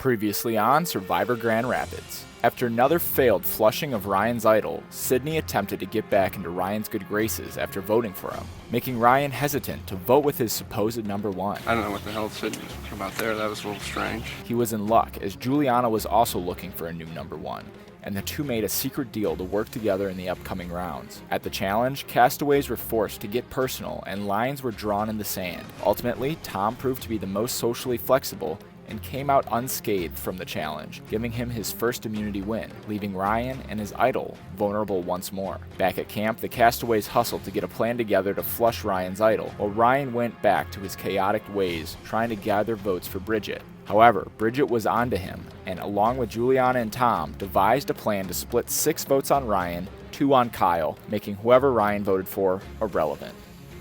Previously on Survivor Grand Rapids. After another failed flushing of Ryan's idol, Sydney attempted to get back into Ryan's good graces after voting for him, making Ryan hesitant to vote with his supposed number one. I don't know what the hell Sydney was about there. That was a little strange. He was in luck, as Juliana was also looking for a new number one, and the two made a secret deal to work together in the upcoming rounds. At the challenge, castaways were forced to get personal and lines were drawn in the sand. Ultimately, Tom proved to be the most socially flexible and came out unscathed from the challenge, giving him his first immunity win, leaving Ryan and his idol vulnerable once more. Back at camp, the castaways hustled to get a plan together to flush Ryan's idol, while Ryan went back to his chaotic ways, trying to gather votes for Bridget. However, Bridget was onto him, and along with Juliana and Tom, devised a plan to split 6 votes on Ryan, 2 on Kyle, making whoever Ryan voted for irrelevant.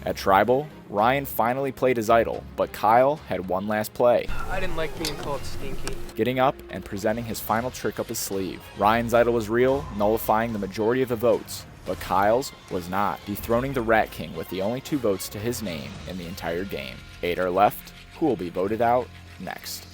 At Tribal, Ryan finally played his idol, but Kyle had one last play. I didn't like being called stinky. Getting up and presenting his final trick up his sleeve. Ryan's idol was real, nullifying the majority of the votes, but Kyle's was not, dethroning the Rat King with the only 2 votes to his name in the entire game. 8 are left. Who will be voted out next?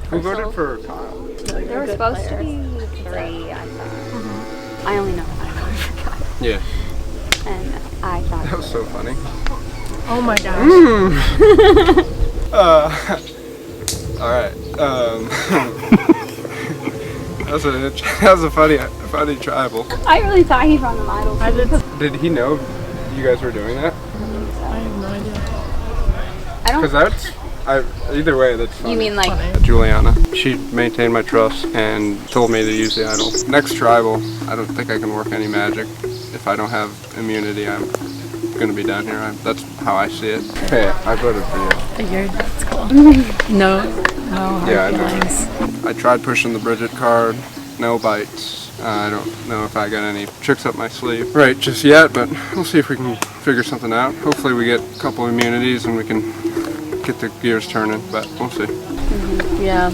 Who voted for Kyle? There were supposed to be 3, I thought. I only know I voted for Kyle. Yeah. And I thought That was so funny. Oh my gosh. Alright. that was a funny tribal. I really thought he found them idols. I did. Did he know you guys were doing that? I have no idea. I don't. Because either way, that's funny. You mean like? Juliana. She maintained my trust and told me to use the idol. Next tribal, I don't think I can work any magic. If I don't have immunity, I'm gonna be down here. That's how I see it. Hey, I voted for you. Figured. That's cool. No hard feelings. I tried pushing the Bridget card. No bites. I don't know if I got any tricks up my sleeve right just yet, but we'll see if we can figure something out. Hopefully we get a couple immunities and we can get the gears turning, but we'll see. Yeah.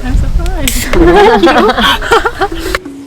I'm surprised.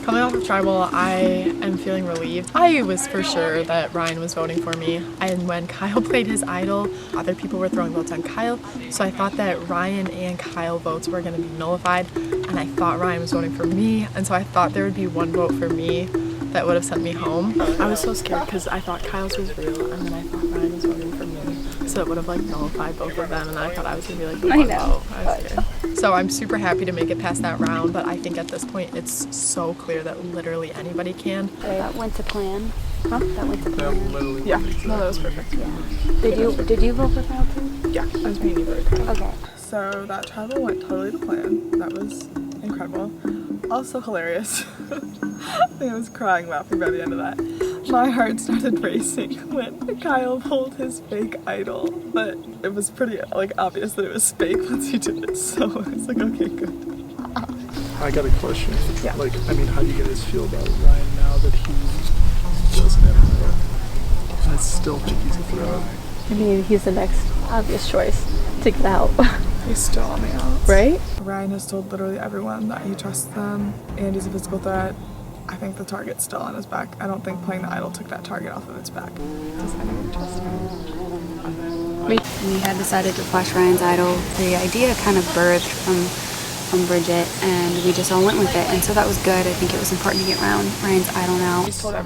Coming off of Tribal, I am feeling relieved. I was for sure that Ryan was voting for me, and when Kyle played his idol, other people were throwing votes on Kyle, so I thought that Ryan and Kyle votes were going to be nullified, and I thought Ryan was voting for me, and so I thought there would be 1 vote for me that would have sent me home. I was so scared because I thought Kyle's was real, and then I thought Ryan was voting for me, so it would have like nullified both of them, and I thought I was going to be like the 1 vote. I was scared. So I'm super happy to make it past that round, but I think at this point it's so clear that literally anybody can. That went to plan. Huh? That went to plan. Yeah, no, that was perfect. Yeah. Did you vote for Kyle too? Yeah, I was being you voted Kyle. Okay. So that tribal went totally to plan. That was incredible. Also hilarious. I think I was crying laughing by the end of that. My heart started racing when Kyle pulled his fake idol, but it was pretty obvious that it was fake once he did it, so I was like, okay, good. I got a question. Yeah. How do you guys feel about Ryan now that he doesn't have an idol? I still think he's a throw. I mean, he's the next obvious choice to get out. He's still on the outs. Right? Ryan has told literally everyone that he trusts them and he's a physical threat. I think the target's still on his back. I don't think playing the idol took that target off of its back. Does anyone trust me? We had decided to flash Ryan's idol. The idea kind of birthed from Bridget, and we just all went with it, and so that was good. I think it was important to get Ryan's idol now.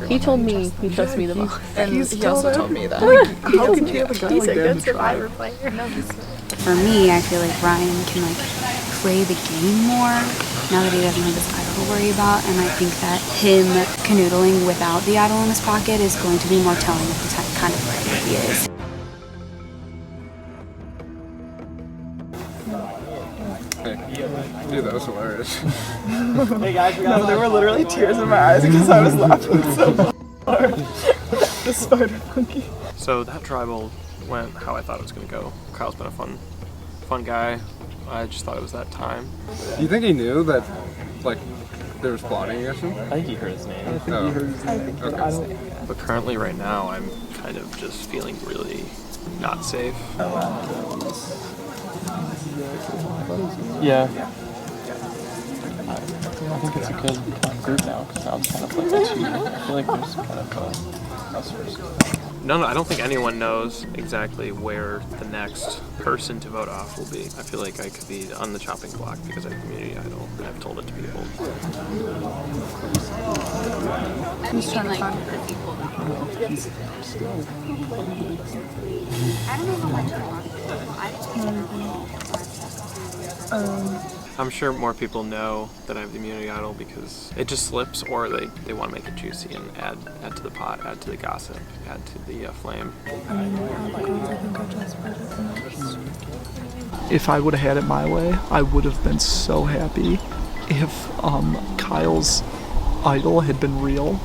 He told me he trusts me the most. And he also told me that. How could you have a guy He's like a that in good the tribe? survivor player. No, For me, I feel like Ryan can like play the game more now that he doesn't have this idol to worry about, and I think that him canoodling without the idol in his pocket is going to be more telling of the kind of player he is. Dude, that was hilarious. No, there were literally tears in my eyes because I was laughing so hard. The spider monkey. So that tribal went how I thought it was going to go. Kyle's been a fun guy. I just thought it was that time. Do you think he knew that, like, there was plotting against him? I think he heard his name. I think he heard his name. Okay. I don't. But currently right now I'm kind of just feeling really not safe. Yeah. I think it's a good kind of group now because now it's kind of like I feel like there's kind of us versus. No, I don't think anyone knows exactly where the next person to vote off will be. I feel like I could be on the chopping block because I have community idol and I've told it to people. He's trying to find I'm sure more people know that I have the immunity idol because it just slips, or they want to make it juicy and add to the pot, add to the gossip, add to the flame. If I would have had it my way, I would have been so happy if Kyle's idol had been real,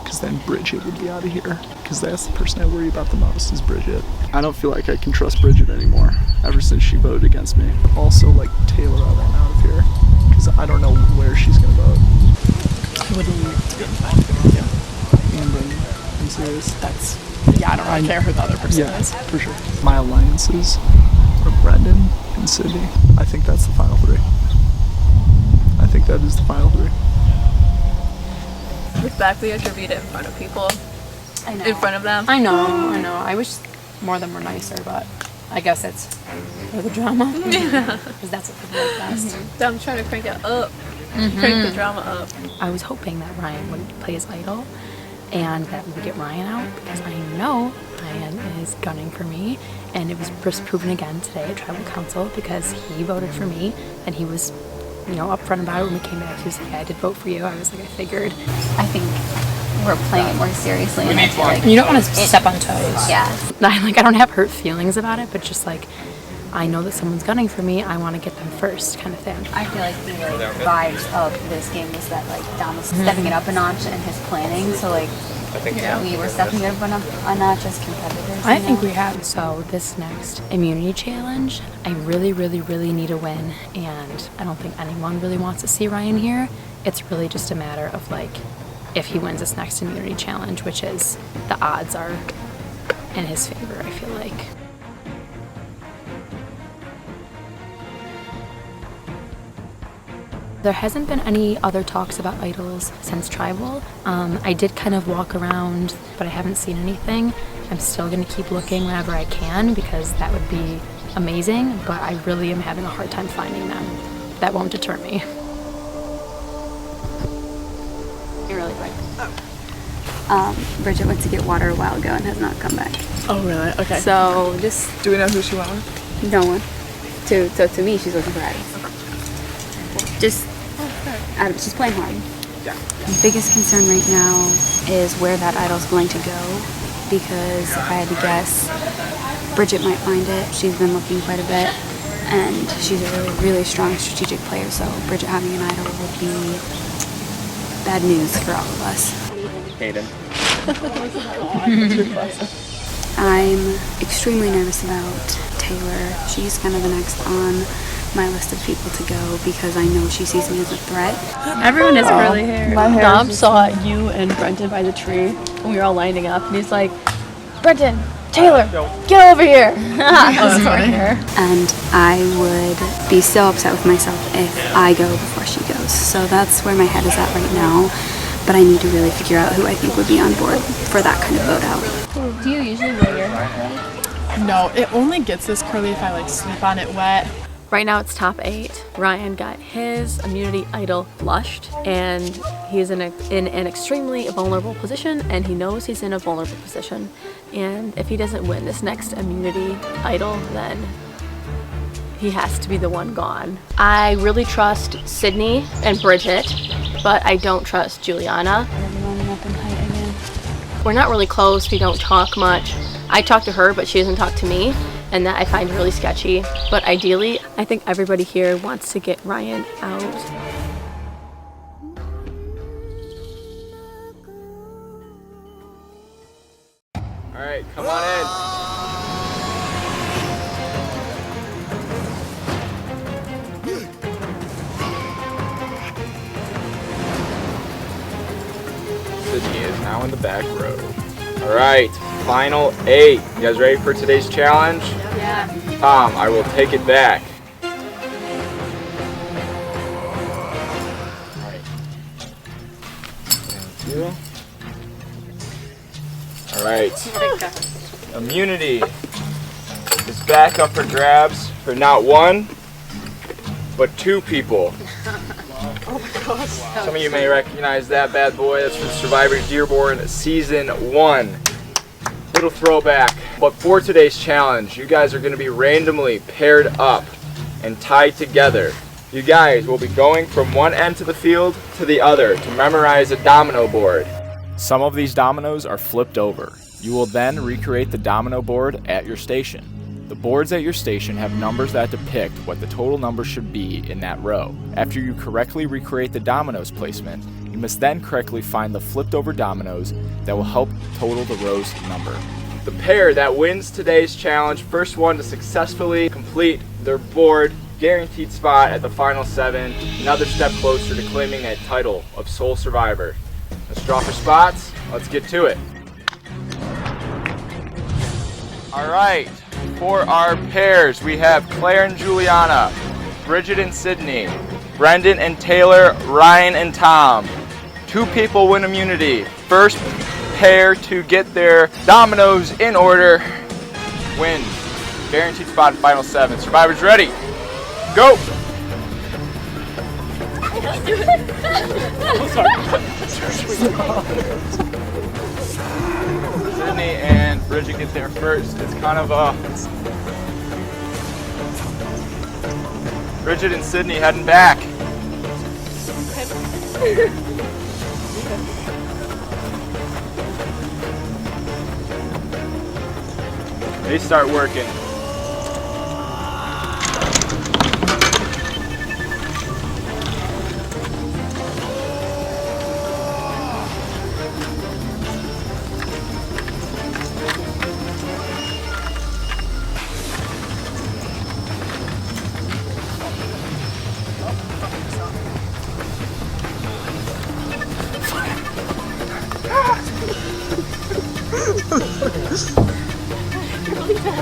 because then Bridget would be out of here. Because that's the person I worry about the most is Bridget. I don't feel like I can trust Bridget anymore ever since she voted against me. Also, like, Taylor, I want out of here because I don't know where she's gonna vote. I would love to be in the final with you. And then, I'm serious. That's, yeah, I don't really care who the other person Yeah, is. for sure. My alliances are Brendan and Sydney. I think that's the final three. I think that is the final three. Respectfully attribute it in front of people. I know. In front of them. I know. I wish more of them were nicer, but I guess it's for the drama. Because that's what people like best. So I'm trying to crank it up. Crank the drama up. I was hoping that Ryan would play his idol and that we would get Ryan out because I know Ryan is gunning for me, and it was just proven again today at Tribal Council because he voted for me and he was, upfront about it when we came back. He was like, I did vote for you. I was like, I figured. I think we're playing it more seriously, and I feel like You don't want to step on toes. yeah. I don't have hurt feelings about it, but just like, I know that someone's gunning for me. I want to get them first, kind of thing. I feel like the vibes of this game was that like Dom was stepping it up a notch in his planning, so like we were stepping it up a notch as competitors. I think we have. So this next immunity challenge, I really, really, really need a win, and I don't think anyone really wants to see Ryan here. It's really just a matter of like, if he wins this next immunity challenge, which is, the odds are in his favor, I feel like. There hasn't been any other talks about idols since Tribal. I did kind of walk around, but I haven't seen anything. I'm still gonna keep looking whenever I can because that would be amazing, but I really am having a hard time finding them. That won't deter me. Really quick. Bridget went to get water a while ago and has not come back. Oh, really? Okay. So just Do we know who she went with? no one. To me, she's looking for idols. Just she's playing hard. Yeah. The biggest concern right now is where that idol's going to go, because if I had to guess, Bridget might find it. She's been looking quite a bit, and she's a really, really strong strategic player, so Bridget having an idol would be bad news for all of us. Hayden. I'm extremely nervous about Taylor. She's kind of the next on my list of people to go because I know she sees me as a threat. Everyone has curly hair. Dom saw you and Brenton by the tree when we were all lining up, and he's like, Brenton, Taylor, get over here. And I would be so upset with myself if I go before she goes. So that's where my head is at right now. but I need to really figure out who I think would be on board for that kind of vote out. Do you usually wear your hair? No, it only gets this curly if I like sleep on it wet. Right now it's top 8. Ryan got his immunity idol flushed, and he's in an extremely vulnerable position, and he knows he's in a vulnerable position. And if he doesn't win this next immunity idol, then he has to be the one gone. I really trust Sydney and Bridget, but I don't trust Juliana. We're not really close, we don't talk much. I talk to her, but she doesn't talk to me, and that I find really sketchy. But ideally, I think everybody here wants to get Ryan out. All right, come on in. Sydney is now in the back row. All right, final 8. You guys ready for today's challenge? Yeah. Tom, I will take it back. All right. Thank you. All right. Immunity is back up for grabs for not 1, but 2 people. Some of you may recognize that bad boy. That's from Survivor Dearborn Season 1. Little throwback. But for today's challenge, you guys are going to be randomly paired up and tied together. You guys will be going from one end of the field to the other to memorize a domino board. Some of these dominoes are flipped over. You will then recreate the domino board at your station. The boards at your station have numbers that depict what the total number should be in that row. After you correctly recreate the dominoes placement, you must then correctly find the flipped over dominoes that will help total the row's number. The pair that wins today's challenge, first one to successfully complete their board, guaranteed spot at the final 7, another step closer to claiming that title of sole survivor. Let's draw for spots. Let's get to it. All right. For our pairs, we have Claire and Juliana, Bridget and Sydney, Brendan and Taylor, Ryan and Tom. 2 people win immunity. First pair to get their dominoes in order wins. Guaranteed spot in final 7. Survivors ready? Go! Sydney and Bridget get there first. It's kind of a Bridget and Sydney heading back. They start working.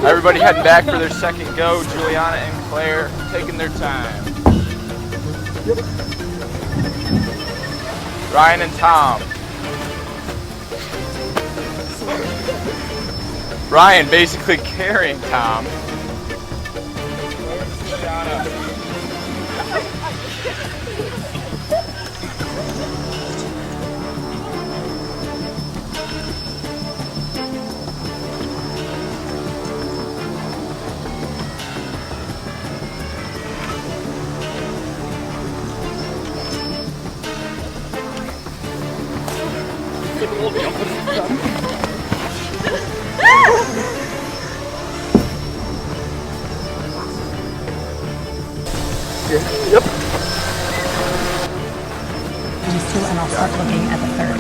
Everybody heading back for their second go. Juliana and Claire taking their time. Ryan and Tom. Ryan basically carrying Tom. Juliana. Yep. These 2, and I'll start looking at the third.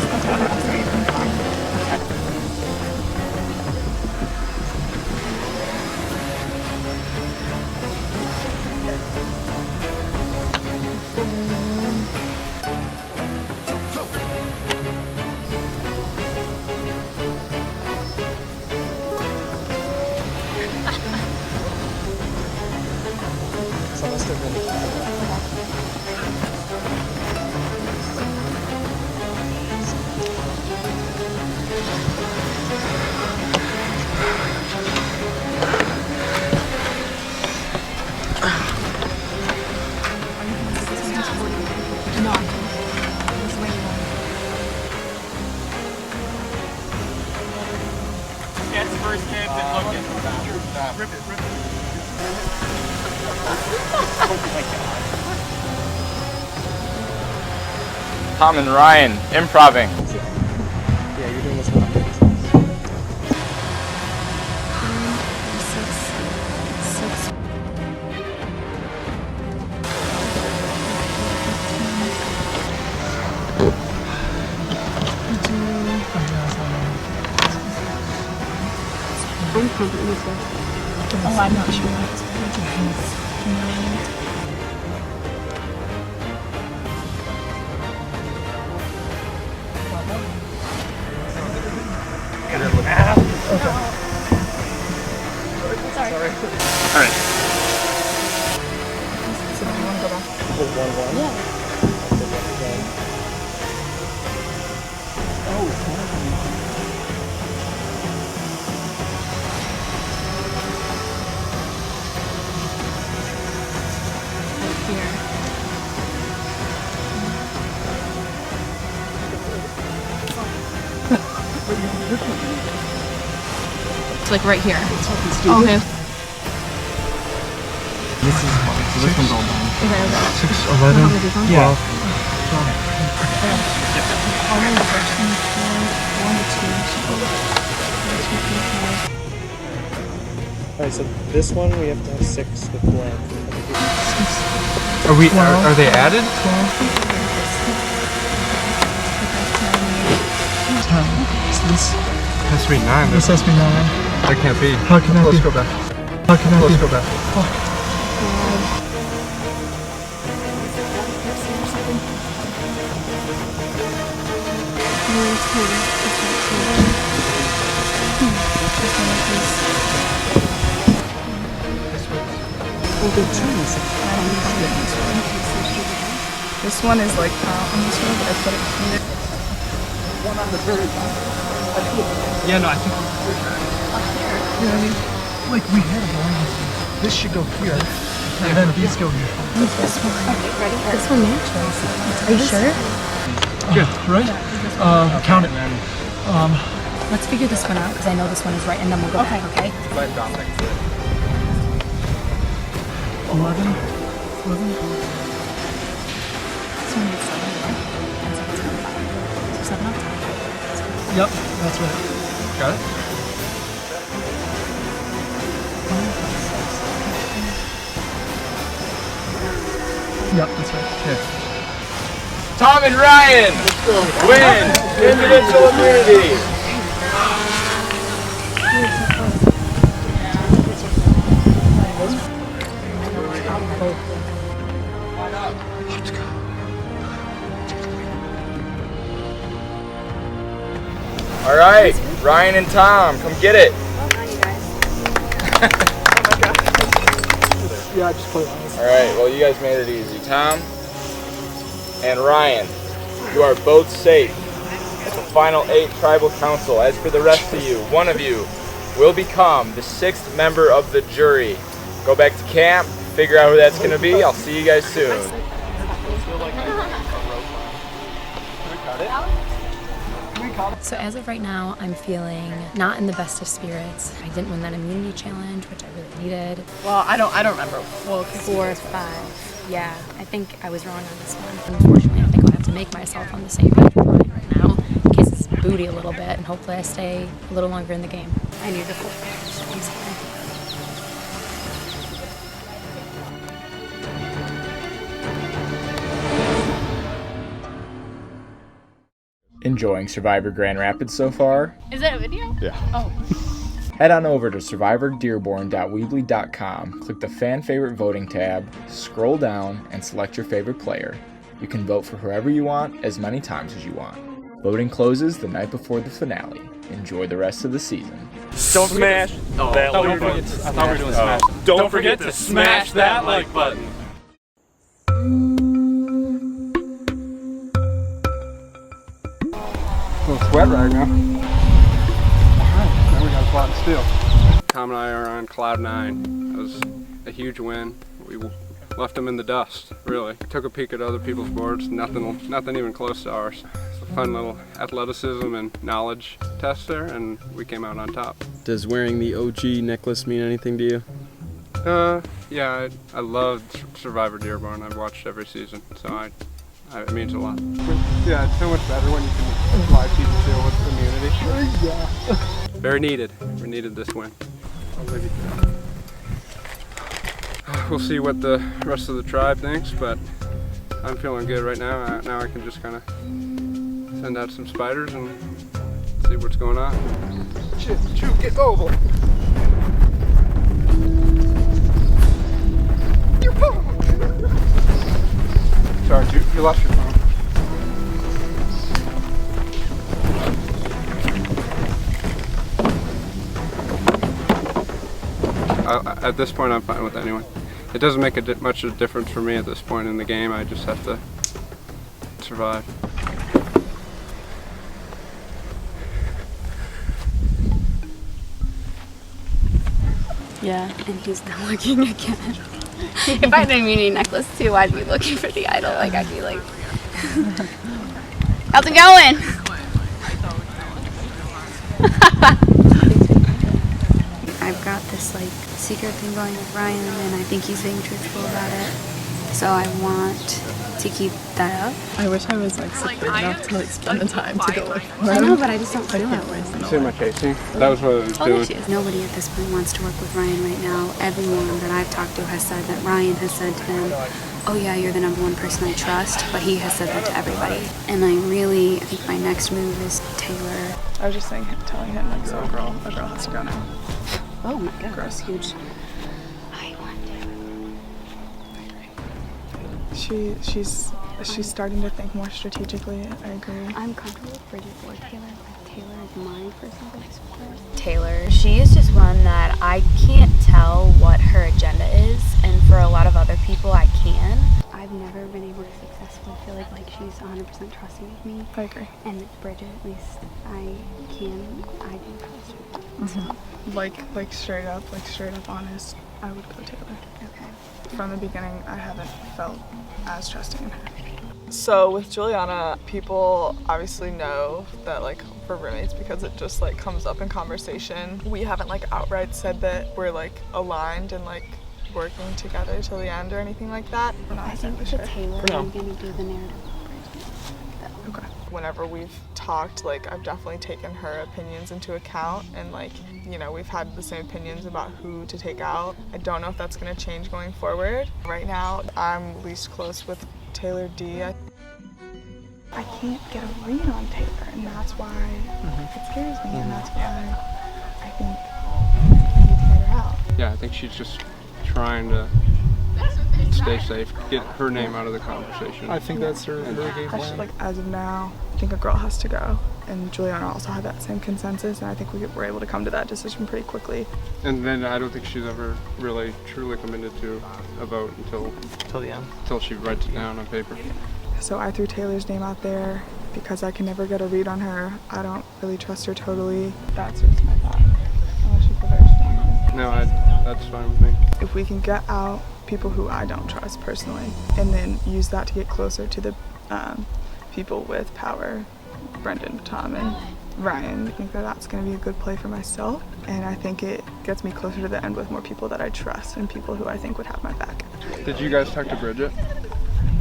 first kick and look it. Rip it. Oh my God. Tom and Ryan, improving. Yeah, you're doing this one. I'm confident with this. Oh, I'm not sure. Sorry. All right. So do you want to go back? Yeah. It's like right here. This Okay. one's all done. Okay. 11. Yeah. Alright, so this one we have to have 6 with blank. Are they added? 10. So this Has to be 9. has to be 9. That can't be. How can that Let's be? go back. How can that Let's be? go back. This one is like on this one, but I put it here. Yeah, no, I think. You know what I mean? Like we had a line. This should go here, and then these go here. This one matches. Are you sure? Good, right? Count it. Let's figure this one out because I know this one is right, and then we'll go back. Okay. 11. This one is 7 here, and 7 is on the bottom. So 7 on top. Yep, that's right. Got it? Yep, that's right. Okay. Tom and Ryan win individual immunity. All right, Ryan and Tom, come get it. Yeah, just put it on. All right, well, you guys made it easy. Tom and Ryan, you are both safe at the final 8 tribal council. As for the rest of you, one of you will become the 6th member of the jury. Go back to camp, figure out who that's going to be. I'll see you guys soon. So as of right now, I'm feeling not in the best of spirits. I didn't win that immunity challenge, which I really needed. Well, I don't remember. Well, 4 or 5. Yeah, I think I was wrong on this one. Unfortunately, I think I'll have to make myself on the same page with Ryan right now, in case it's booty a little bit, and hopefully I stay a little longer in the game. I need the full package. I'm sorry. Enjoying Survivor Grand Rapids so far? Is that a video? Yeah. Oh. Head on over to survivordearborn.weebly.com, click the Fan Favorite Voting tab, scroll down, and select your favorite player. You can vote for whoever you want, as many times as you want. Voting closes the night before the finale. Enjoy the rest of the season. Don't smash that like button. I thought we were doing smash. Don't forget to smash that like button. A little sweat right now. Alright, now we got a plot and steal. Tom and I are on cloud 9. That was a huge win. We left them in the dust, really. Took a peek at other people's boards, nothing even close to ours. It's a fun little athleticism and knowledge test there, and we came out on top. Does wearing the OG necklace mean anything to you? Yeah, I love Survivor Dearborn. I've watched every season, so it means a lot. Yeah, it's so much better when you can live season 2 with immunity. Yeah. Very needed. We needed this win. We'll see what the rest of the tribe thinks, but I'm feeling good right now. Now I can just kind of send out some spiders and see what's going on. Shoot, get oval. Your phone. Sorry, you lost your phone. At this point, I'm fine with anyone. It doesn't make much of a difference for me at this point in the game. I just have to survive. Yeah, and he's not looking again. If I had an immunity necklace too, I'd be looking for the idol. Like, I'd be like, how's it going? I've got this like secret thing going with Ryan, and I think he's being truthful about it. So I want to keep that up. I wish I was like secure enough to like spend the time to go look for him. I know, but I just don't feel that way. See my casing? That was what I was doing. Nobody at this point wants to work with Ryan right now. Everyone that I've talked to has said that Ryan has said to them, oh yeah, you're the #1 person I trust, but he has said that to everybody. And I think my next move is Taylor. I was just telling him like, so a girl has to go now. Oh my god, that's huge. I want She's starting to think more strategically. I agree. I'm comfortable with Bridget or Taylor, but Taylor is my person to support. Taylor, she is just one that I can't tell what her agenda is, and for a lot of other people I can. I've never been able to successfully feel like she's 100% trusting of me. I agree. And with Bridget, at least I do trust her. Mm-hmm. Like straight up honest, I would go Taylor. Okay. From the beginning, I haven't felt as trusting in her. So with Juliana, people obviously know that like we're roommates because it just like comes up in conversation. We haven't like outright said that we're like aligned and like working together till the end or anything like that. We're not I think with Taylor, I'm gonna do the narrative. Okay. Whenever we've talked, like I've definitely taken her opinions into account, and like, you know, we've had the same opinions about who to take out. I don't know if that's gonna change going forward. Right now, I'm least close with Taylor D. I can't get a read on Taylor, and that's why it scares me, and that's why I think we need to get her out. Yeah, I think she's just trying to stay safe, get her name out of the conversation. I think that's her game plan. Like, as of now, I think a girl has to go, and Juliana also had that same consensus, and I think we were able to come to that decision pretty quickly. And then I don't think she's ever really truly committed to a vote until the end. Until she writes it down on paper. So I threw Taylor's name out there because I can never get a read on her. I don't really trust her totally. That's just my thought. Unless you feel very strong. No, that's fine with me. If we can get out people who I don't trust personally, and then use that to get closer to the people with power, Brendan, Tom, and Ryan, I think that that's going to be a good play for myself, and I think it gets me closer to the end with more people that I trust and people who I think would have my back. Did you guys talk to Bridget?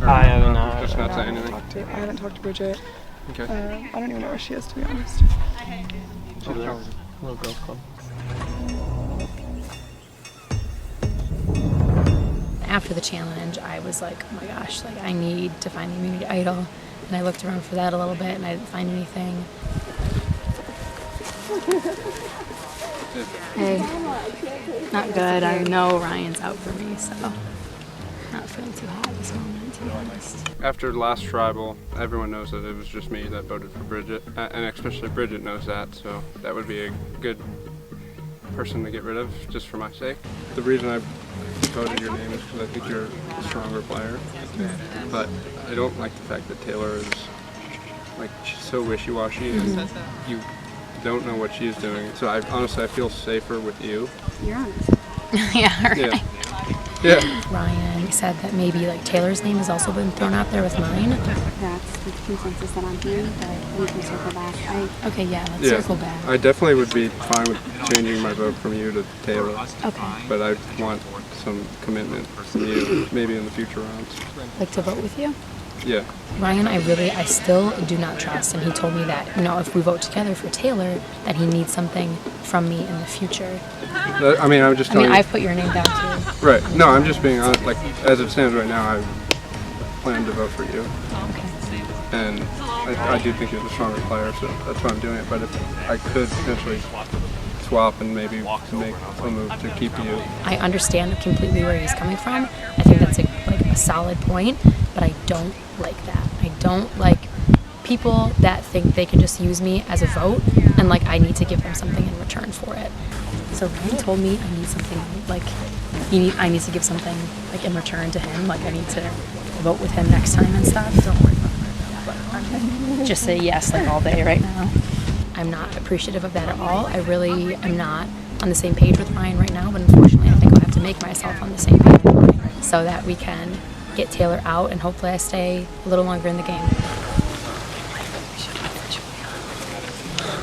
Or I haven't. Just not say anything. I haven't talked to Bridget. Okay. I don't even know where she is, to be honest. She's there. Little girls club. After the challenge, I was like, oh my gosh, like I need to find the immunity idol. And I looked around for that a little bit and I didn't find anything. Hey, not good. I know Ryan's out for me, so not feeling too hot this moment, to be honest. After the last tribal, everyone knows that it was just me that voted for Bridget, and especially Bridget knows that, so that would be a good person to get rid of, just for my sake. The reason I voted your name is because I think you're a stronger player, but I don't like the fact that Taylor is like, she's so wishy-washy and you don't know what she's doing. So honestly I feel safer with you. You're honest. Yeah, right. Yeah. Yeah. Ryan said that maybe like Taylor's name has also been thrown out there with mine. That's the consensus that I'm hearing, but we can circle back. Okay, yeah, let's circle back. I definitely would be fine with changing my vote from you to Taylor. Okay. But I want some commitment from you, maybe in the future rounds. Like to vote with you? Yeah. Ryan, I still do not trust, and he told me that, if we vote together for Taylor, that he needs something from me in the future. I'm just telling you. I've put your name down too. Right. No, I'm just being honest. Like, as it stands right now, I plan to vote for you. Okay. And I do think you're the stronger player, so that's why I'm doing it. But if I could potentially swap and maybe make a move to keep you. I understand completely where he's coming from. I think that's a solid point, but I don't like that. I don't like people that think they can just use me as a vote and I need to give them something in return for it. So Ryan told me I need something I need to give something in return to him. I need to vote with him next time and stuff. Don't worry about it. Just say yes all day right now. I'm not appreciative of that at all. I really am not on the same page with Ryan right now, but unfortunately I think I'll have to make myself on the same page with Ryan so that we can get Taylor out and hopefully I stay a little longer in the game.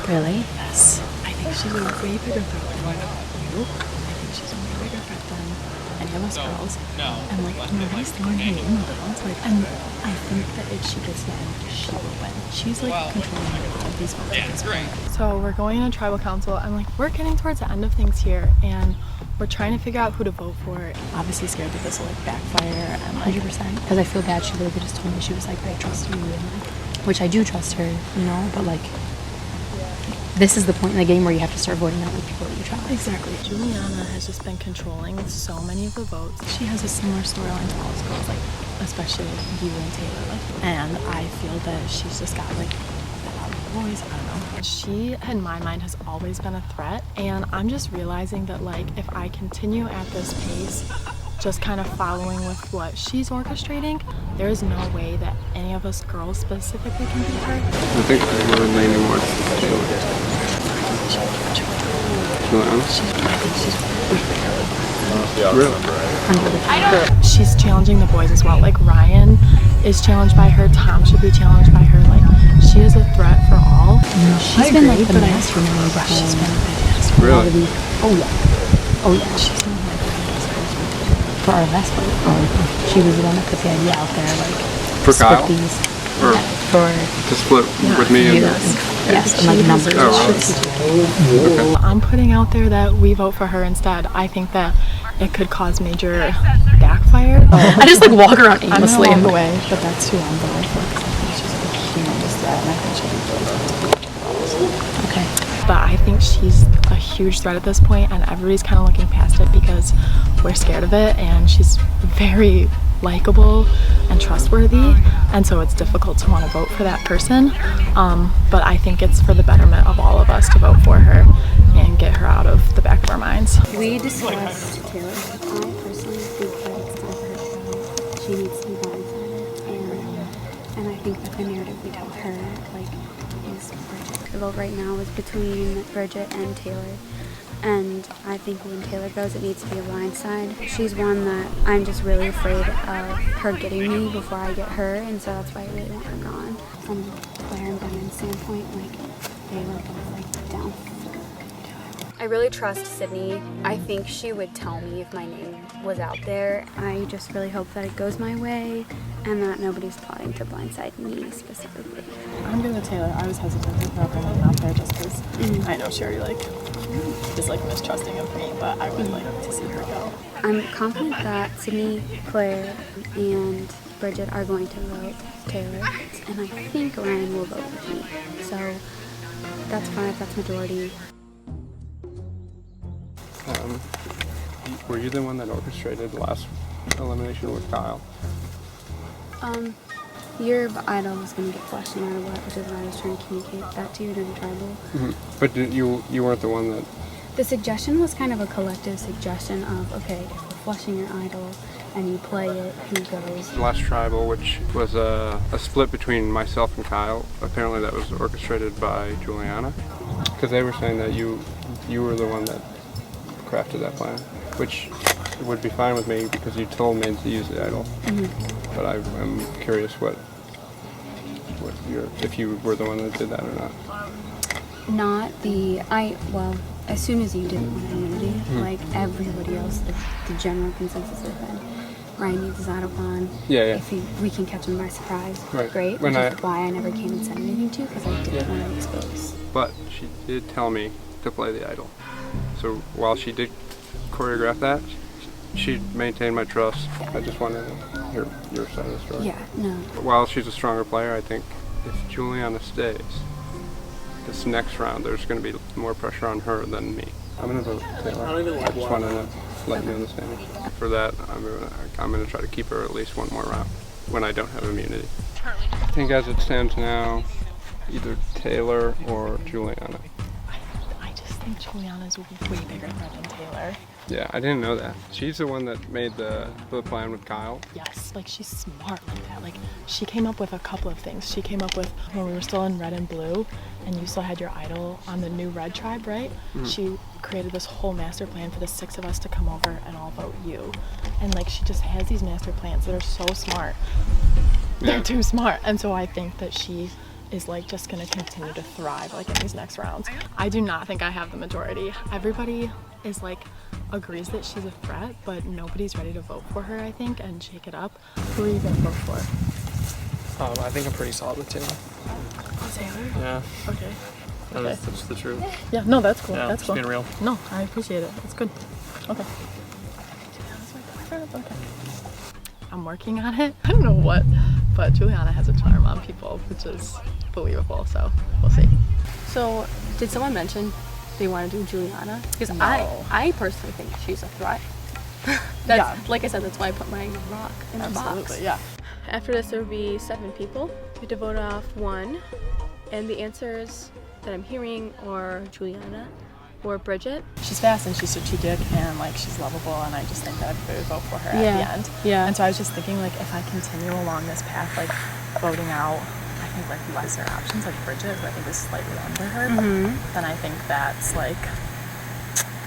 Really? Yes. I think she's a way bigger threat than you. I think she's a way bigger threat than any of us girls. And nobody's throwing her in the girls. And I think that if she gets in, she will win. She's controlling these votes at this point. So we're going to tribal council and we're getting towards the end of things here and we're trying to figure out who to vote for. Obviously scared that this will backfire and 100%. Because I feel bad. She literally just told me she was I trust you, and which I do trust her, but this is the point in the game where you have to start voting out the people that you trust. Exactly. Juliana has just been controlling so many of the votes. She has a similar storyline to all those girls, especially you and Taylor. And I feel that she's just got a lot of voice. I don't know. She, in my mind, has always been a threat. And I'm just realizing that if I continue at this pace, just kind of following with what she's orchestrating, there is no way that any of us girls specifically can beat her. I think we're leaning more Taylor. Really? She's challenging the boys as well. Ryan is challenged by her. Tom should be challenged by her. She is a threat for all. She's been the mastermind behind. Really? Oh yeah. She's been for our last vote. She was the one that put the idea out there, for Kyle? split these. Or to split with me and yes, and numbers. Oh, okay. I'm putting out there that we vote for her instead. I think that it could cause major backfire. I just walk around aimlessly. I'm gonna walk away, but that's who I'm voting for because I think she's a humongous threat and I think she'll be really. Okay. But I think she's a huge threat at this point and everybody's kind of looking past it because we're scared of it and she's very likable and trustworthy and so it's difficult to want to vote for that person, but I think it's for the betterment of all of us to vote for her and get her out of the back of our minds. We discussed Taylor. I personally think that it's time for her to go. She needs to be blindsided and I think that the narrative we tell her is Bridget. The vote right now is between Bridget and Taylor. And I think when Taylor goes, it needs to be a blind side. She's one that I'm just really afraid of her getting me before I get her, and so that's why I really want her gone. From Claire and Brennan's standpoint, they were both down. I really trust Sydney. I think she would tell me if my name was out there. I just really hope that it goes my way and that nobody's plotting to blindside me specifically. I'm gonna Taylor. I was hesitant to throw her name out there just because I know Sherry is mistrusting of me, but I would like to see her go. I'm confident that Sydney, Claire, and Bridget are going to vote Taylor, and I think Ryan will vote with me. So that's fine if that's majority. Were you the one that orchestrated the last elimination with Kyle? Your idol was going to get flushed no matter what, which is why I was trying to communicate that to you during tribal. Mm-hmm. But you weren't the one that... The suggestion was kind of a collective suggestion of, okay, if we're flushing your idol and you play it, who goes? The last tribal, which was a split between myself and Kyle, apparently that was orchestrated by Juliana. Because they were saying that you were the one that crafted that plan, which would be fine with me because you told me to use the idol. Mm-hmm. But I'm curious if you were the one that did that or not. as soon as you didn't want immunity, like everybody else, the general consensus has been, Ryan needs his idol gone. Yeah. If we can catch him by surprise, Right. great. Which is why I never came and said anything to, because I didn't want to expose. But she did tell me to play the idol. So while she did choreograph that, she maintained my trust. I just wanted to hear your side of the story. Yeah, no. While she's a stronger player, I think if Juliana stays, this next round, there's going to be more pressure on her than me. I'm going to vote Taylor. I just wanted to let you understand. For that, I'm going to try to keep her at least one more round when I don't have immunity. I think as it stands now, either Taylor or Juliana. I just think Juliana's way bigger threat than Taylor. Yeah, I didn't know that. She's the one that made the plan with Kyle. Yes, like she's smart like that. Like she came up with a couple of things. She came up with when we were still in red and blue and you still had your idol on the new red tribe, right? She created this whole master plan for the 6 of us to come over and all vote you. And like she just has these master plans that are so smart. They're too smart. And so I think that she is like just gonna continue to thrive like in these next rounds. I do not think I have the majority. Everybody is like agrees that she's a threat, but nobody's ready to vote for her, I think, and shake it up. Who are you gonna vote for? I think I'm pretty solid with Taylor. Taylor? Yeah. Okay. That's just the truth. Yeah, no, that's cool. Yeah, that's just cool. being real. No, I appreciate it. It's good. Okay. Okay. I'm working on it. I don't know what, but Juliana has a charm on people, which is believable, so we'll see. So, did someone mention they want to do Juliana? Because I personally think she's a threat. Like I said, that's why I put my rock in the box. Yeah. After this, there will be 7 people. We have to vote off 1, and the answers that I'm hearing are Juliana or Bridget. She's fast and she's strategic and like she's lovable, and I just think that everybody would vote for her at the end. Yeah. And so I was just thinking, like, if I continue along this path, like voting out, I think like lesser options like Bridget, who I think is slightly under her, then I think that's like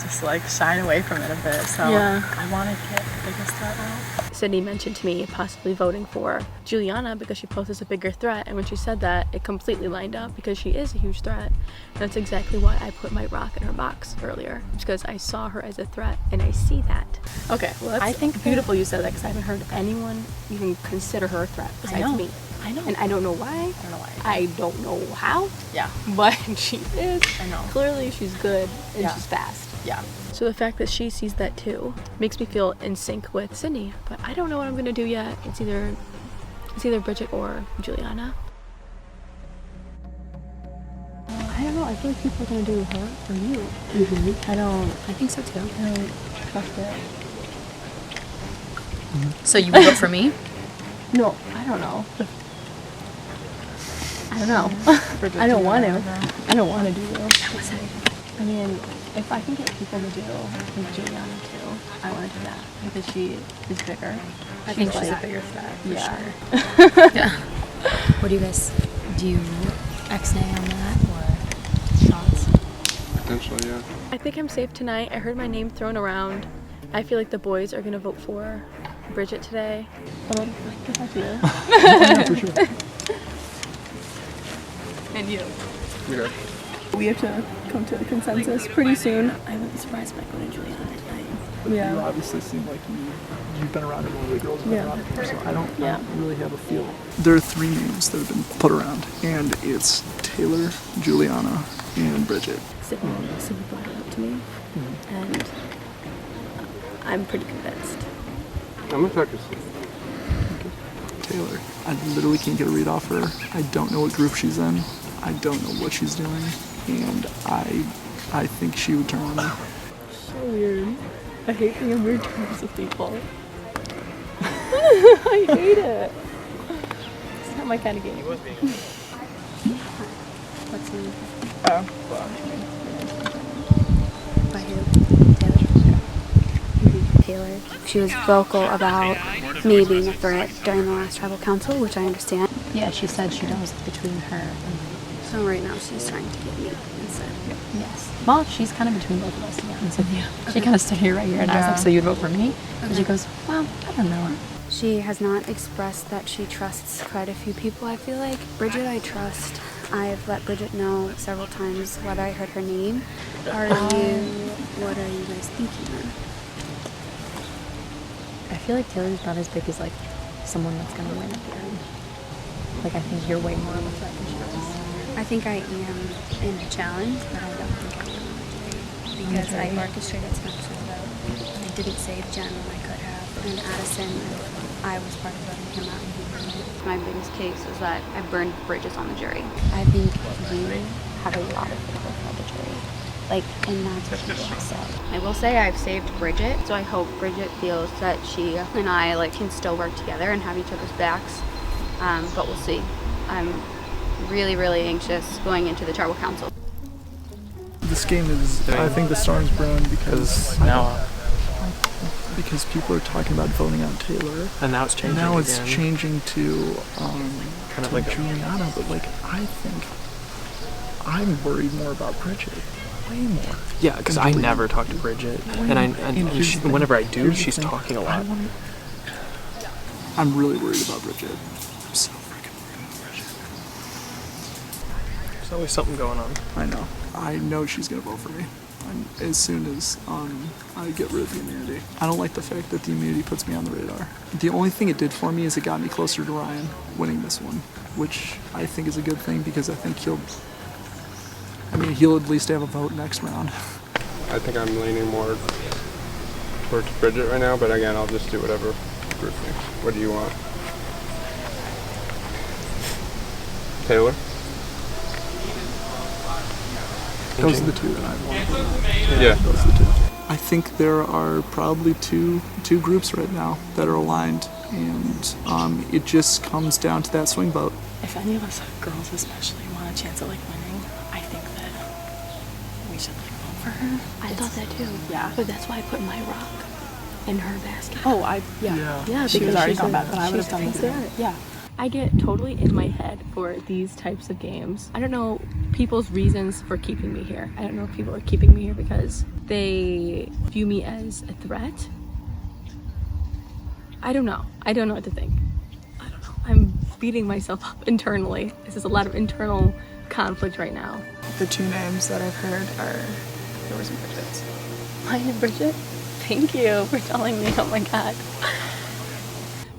just like shine away from it a bit. So I want to get the biggest threat out. Sydney mentioned to me possibly voting for Juliana because she poses a bigger threat, and when she said that, it completely lined up because she is a huge threat. And that's exactly why I put my rock in her box earlier, because I saw her as a threat and I see that. Okay, well that's I think beautiful you said that, because I haven't heard anyone even consider her a threat besides me. I know. And I don't know why. I don't know why. I don't know how. Yeah. But she is. I know. Clearly she's good and she's fast. Yeah. So the fact that she sees that too makes me feel in sync with Sydney. But I don't know what I'm gonna do yet. It's either Bridget or Juliana. I don't know. I feel like people are gonna do her or you. I think so too. I don't trust it. So you would vote for me? No, I don't know. I don't know. I don't want to. I don't want to do you. I mean, if I can get people to do like Juliana too, I want to do that because she is bigger. I think she's like, a bigger threat for sure. Yeah. What do you guys do? You X-nay on that or shots? Potentially, yeah. I think I'm safe tonight. I heard my name thrown around. I feel like the boys are gonna vote for Bridget today. But what about you? Yeah, for sure. And you. Okay. We have to come to a consensus pretty soon. I wouldn't be surprised if I go to Juliana tonight. You obviously seem like you've been around it more than the girls have been around it more, so I don't really have a feel. There are 3 names that have been put around, and it's Taylor, Juliana, and Bridget. Sydney brought it up to me, and I'm pretty convinced. I'm gonna talk to Steve. Taylor. I literally can't get a read off her. I don't know what group she's in. I don't know what she's doing, and I think she would turn on me. So weird. I hate being in weird terms with people. I hate it. It's not my kind of game. What's he? Oh, well. By who? Taylor. She was vocal about me being a threat during the last tribal council, which I understand. Yeah, she said she knows between her and So right now she's trying to get me instead. yes. Well, she's kind of between both of us, and Cynthia. She kind of stood here right here, and I was like, so you'd vote for me? And she goes, well, I don't know. She has not expressed that she trusts quite a few people, I feel like. Bridget I trust. I've let Bridget know several times whether I heard her name. What are you guys thinking then? I feel like Taylor's not as big as like someone that's gonna win at the end. Like, I think you're way more of a threat than she is. I think I am in a challenge, but I don't think I am on the jury. Because I orchestrated Spencer's vote. I didn't save Jen when I could have. And Addison, I was part of voting him out. My biggest case is that I burned bridges on the jury. I think you have a lot of people for the jury. Like, and that's what people have said. I will say I've saved Bridget, so I hope Bridget feels that she and I like can still work together and have each other's backs. But we'll see. I'm really, really anxious going into the tribal council. This game is, I think the storm's brewing because people are talking about voting out Taylor. And now it's changing Now it's again. changing to kind of to like Juliana, but like I think I'm worried more about Bridget. Way more. Yeah, because I never talk to Bridget, whenever I do, she's talking a lot. I'm really worried about Bridget. I'm so freaking worried about Bridget. There's always something going on. I know. I know she's gonna vote for me. As soon as I get rid of the immunity. I don't like the fact that the immunity puts me on the radar. The only thing it did for me is it got me closer to Ryan winning this one, which I think is a good thing because I think he'll at least have a vote next round. I think I'm leaning more towards Bridget right now, but again, I'll just do whatever the group thinks. What do you want? Taylor? Those are the two that I want. Yeah. Those are the two. I think there are probably two groups right now that are aligned, and it just comes down to that swing vote. If any of us girls especially want a chance at like winning, I think that we should like vote for her. I thought that too. Yeah. But that's why I put my rock in her basket. Oh, yeah. Yeah, She because was already she's gone a- back, but I would have she's done the a- same. Yeah. I get totally in my head for these types of games. I don't know people's reasons for keeping me here. I don't know if people are keeping me here because they view me as a threat. I don't know. I don't know what to think. I don't know. I'm beating myself up internally. This is a lot of internal conflict right now. The two names that I've heard are yours and Bridget's. Mine and Bridget? Thank you for telling me. Oh my god.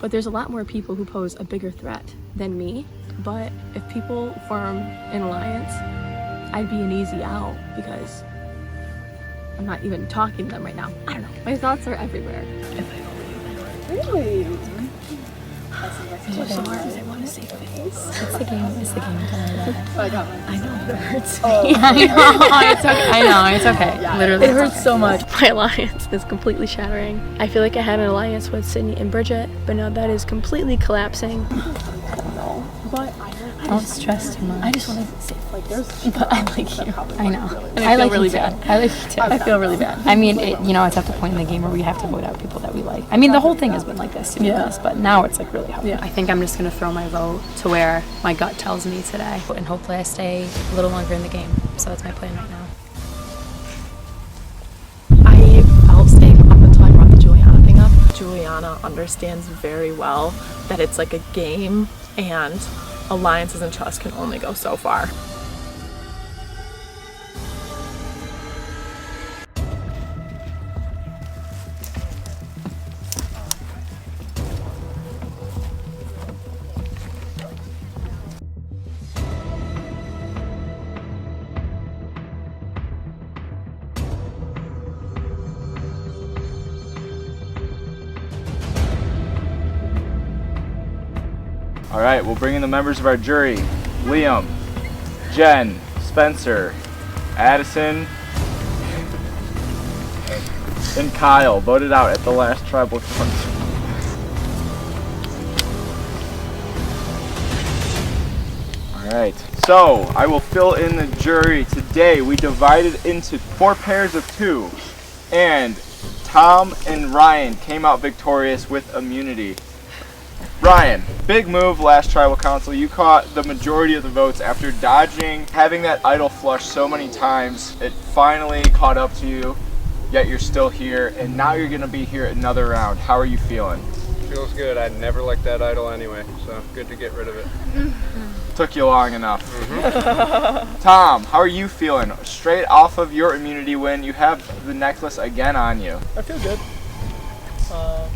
But there's a lot more people who pose a bigger threat than me. But if people form an alliance, I'd be an easy out because I'm not even talking to them right now. I don't know. My thoughts are everywhere. Really? It's so hard because I want to say face. It's the game. It's the game. I got one. I know, but it hurts me. I know. It's okay. I know. It's okay. Yeah. Literally, It it's hurts okay. so much. My alliance is completely shattering. I feel like I had an alliance with Sydney and Bridget, but now that is completely collapsing. But Don't stress too much. I just want to say like there's But I like you. I know. And I feel like really you too. bad. I like you too. I feel really bad. I mean, it's at the point in the game where we have to vote out people that we like. I mean, the whole thing has been like this, to be honest, but now it's like really hard. Yeah. I think I'm just going to throw my vote to where my gut tells me today, and hopefully I stay a little longer in the game. So that's my plan right now. I felt safe up until I brought the Juliana thing up. Juliana understands very well that it's like a game and alliances and trust can only go so far. All right, we'll bring in the members of our jury. Liam, Jen, Spencer, Addison, and Kyle voted out at the last tribal council. All right, so I will fill in the jury. Today we divided into 4 pairs of 2, and Tom and Ryan came out victorious with immunity. Ryan, big move last tribal council. You caught the majority of the votes after dodging, having that idol flush so many times. It finally caught up to you, yet you're still here, and now you're gonna be here another round. How are you feeling? feels good. I never liked that idol anyway, so good to get rid of it. Took you long enough. Tom, how are you feeling? Straight off of your immunity win, you have the necklace again on you. I feel good. I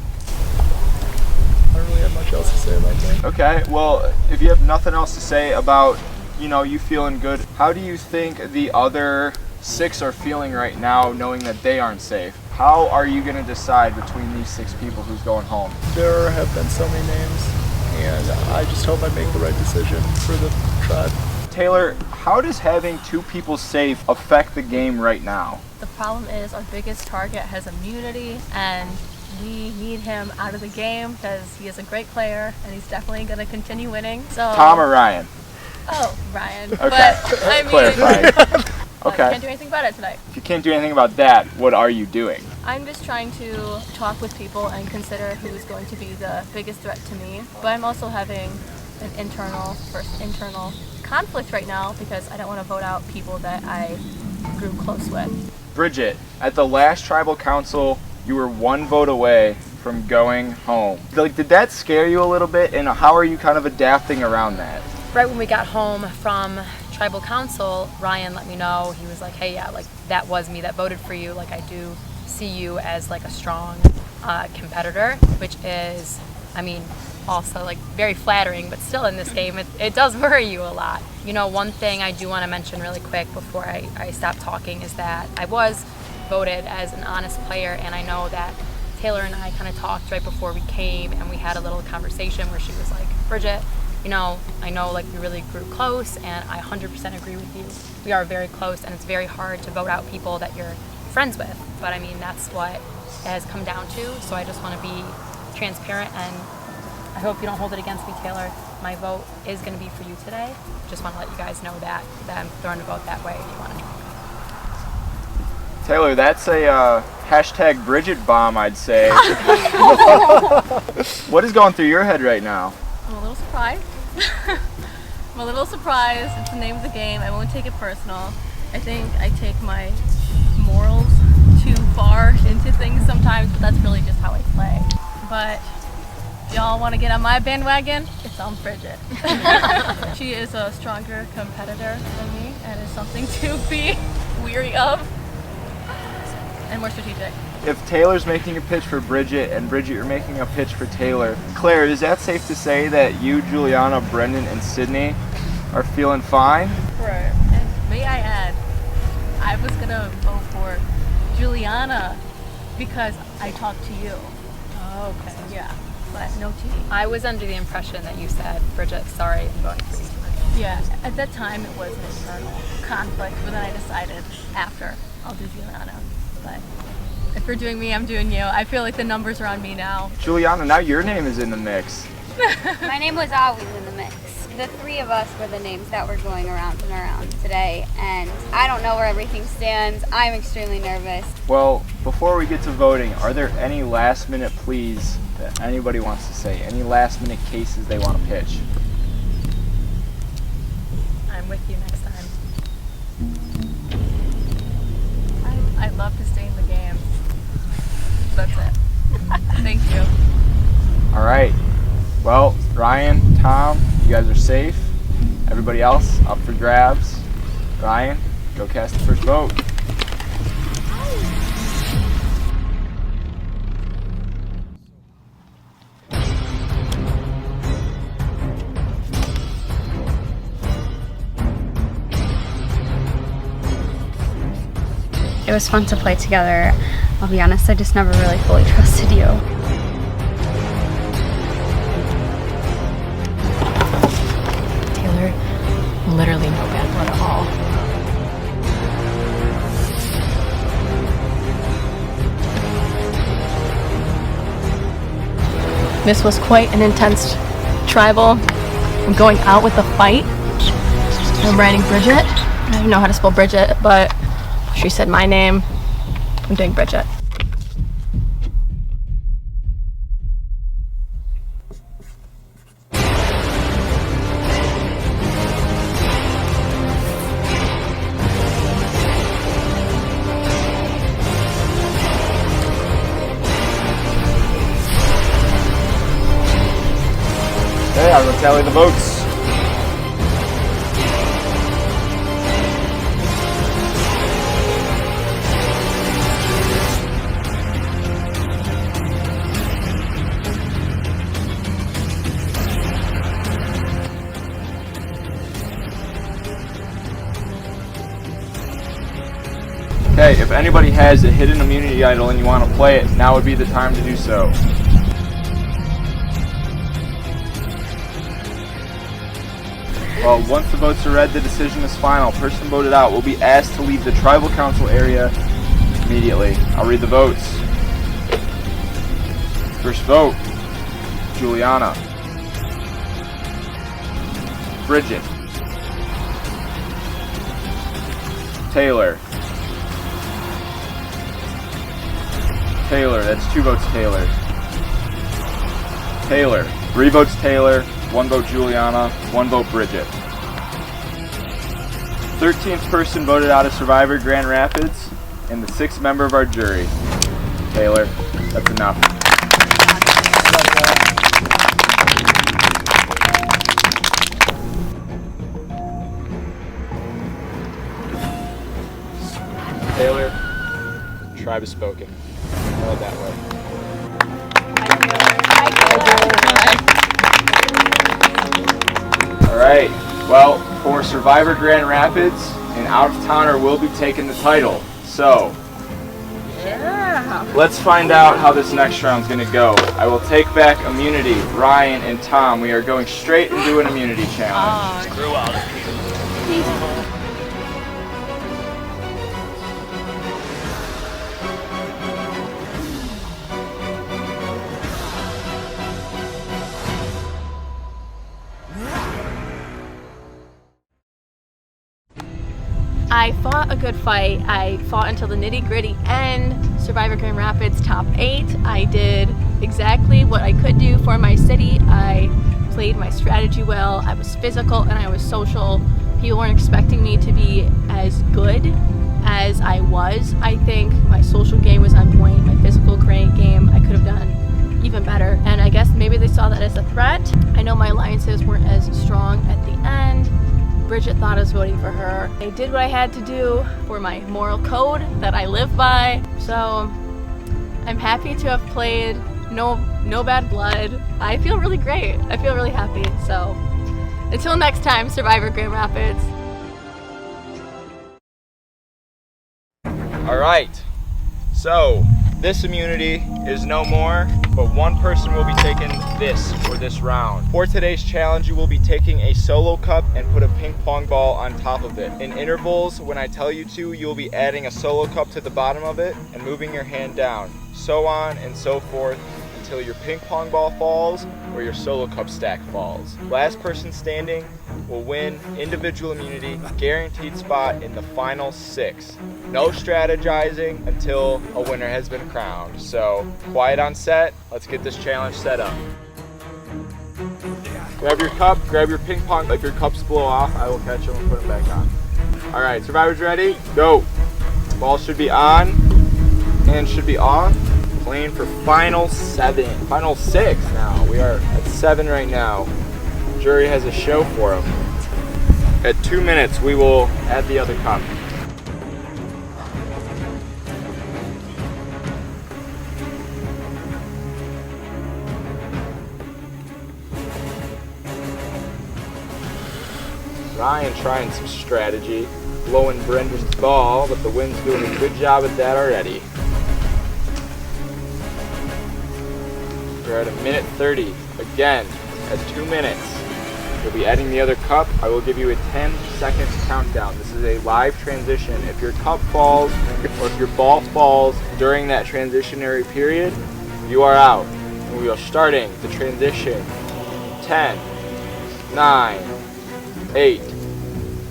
don't really have much else to say about that. Okay, well, if you have nothing else to say about, you feeling good, how do you think the other 6 are feeling right now, knowing that they aren't safe? How are you going to decide between these 6 people who's going home? There have been so many names, and I just hope I make the right decision for the tribe. Taylor, how does having 2 people safe affect the game right now? The problem is our biggest target has immunity, and we need him out of the game because he is a great player and he's definitely going to continue winning. So Tom or Ryan? Oh, Ryan. Okay. But I mean, clarifying. Okay. I can't do anything about it tonight. If you can't do anything about that, what are you doing? I'm just trying to talk with people and consider who's going to be the biggest threat to me. But I'm also having an internal conflict right now because I don't want to vote out people that I grew close with. Bridget, at the last tribal council, you were 1 vote away from going home. Did that scare you a little bit, and how are you kind of adapting around that? Right when we got home from tribal council, Ryan let me know. He was like, hey, yeah, like that was me that voted for you. Like I do see you as like a strong competitor, which is, I mean, also like very flattering, but still in this game, it does worry you a lot. One thing I do want to mention really quick before I stop talking is that I was voted as an honest player, and I know that Taylor and I kind of talked right before we came, and we had a little conversation where she was like, Bridget, I know like we really grew close, and I 100% agree with you. We are very close, and it's very hard to vote out people that you're friends with, but I mean, that's what it has come down to, so I just want to be transparent, and I hope you don't hold it against me, Taylor. My vote is going to be for you today. Just want to let you guys know that I'm throwing a vote that way if you want to talk. Taylor, that's a hashtag Bridget bomb, I'd say. What is going through your head right now? I'm a little surprised. I'm a little surprised. It's the name of the game. I won't take it personal. I think I take my morals too far into things sometimes, but that's really just how I play. But y'all want to get on my bandwagon? It's on Bridget. She is a stronger competitor than me, and is something to be weary of. And more strategic. If Taylor's making a pitch for Bridget and Bridget, you're making a pitch for Taylor, Claire, is that safe to say that you, Juliana, Brendan, and Sydney are feeling fine? Right. And may I add, I was gonna vote for Juliana because I talked to you. Oh, okay. Yeah, but no tea. I was under the impression that you said, Bridget, sorry, I'm voting for you. Yeah, at that time it was an internal conflict, but then I decided after I'll do Juliana. But if you're doing me, I'm doing you. I feel like the numbers are on me now. Juliana, now your name is in the mix. My name was always in the mix. The 3 of us were the names that were going around and around today, and I don't know where everything stands. I'm extremely nervous. Well, before we get to voting, are there any last minute pleas that anybody wants to say? Any last minute cases they want to pitch? I'm with you next time. I'd love to stay in the game. That's it. Thank you. All right. Well, Ryan, Tom, you guys are safe. Everybody else up for grabs. Ryan, go cast the first vote. It was fun to play together. I'll be honest, I just never really fully trusted you. Taylor, literally no bad blood at all. This was quite an intense tribal. I'm going out with a fight. I'm writing Bridget. I don't know how to spell Bridget, but she said my name. I'm doing Bridget. tally the votes. Okay, if anybody has a hidden immunity idol and you want to play it, now would be the time to do so. Well, once the votes are read, the decision is final. Person voted out will be asked to leave the tribal council area immediately. I'll read the votes. First vote, Juliana. Bridget. Taylor. Taylor, that's 2 votes Taylor. Taylor, 3 votes Taylor, 1 vote Juliana, 1 vote Bridget. 13th person voted out of Survivor Grand Rapids, and the 6th member of our jury. Taylor, that's enough. Taylor, tribe has spoken. Know it that way. Alright, well, for Survivor Grand Rapids, an out-of-towner will be taking the title. So, let's find out how this next round's going to go. I will take back immunity. Ryan and Tom, we are going straight into an immunity challenge. Screw out of here. I fought a good fight. I fought until the nitty-gritty end. Survivor Grand Rapids top 8. I did exactly what I could do for my city. I played my strategy well. I was physical and I was social. People weren't expecting me to be as good as I was. I think my social game was on point. My physical game, I could have done even better. And I guess maybe they saw that as a threat. I know my alliances weren't as strong at the end. Bridget thought I was voting for her. I did what I had to do for my moral code that I live by. So I'm happy to have played. No bad blood. I feel really great. I feel really happy. So until next time, Survivor Grand Rapids. All right, so this immunity is no more, but one person will be taking this for this round. For today's challenge, you will be taking a solo cup and put a ping pong ball on top of it. In intervals, when I tell you to, you will be adding a solo cup to the bottom of it and moving your hand down, so on and so forth until your ping pong ball falls or your solo cup stack falls. Last person standing will win individual immunity, guaranteed spot in the final 6. No strategizing until a winner has been crowned. So, quiet on set, let's get this challenge set up. Grab your cup, grab your ping pong. If your cups blow off, I will catch them and put them back on. All right, survivors ready? Go. Ball should be on, hand should be off. Playing for final 6 now. We are at 7 right now. Jury has a show for them. At 2 minutes, we will add the other cup. Ryan trying some strategy, blowing Brenda's ball, but the wind's doing a good job at that already. We're at 1:30. Again, at 2 minutes, you'll be adding the other cup. I will give you a 10-second countdown. This is a live transition. If your cup falls or if your ball falls during that transitionary period, you are out. And we are starting the transition. 10, 9, 8,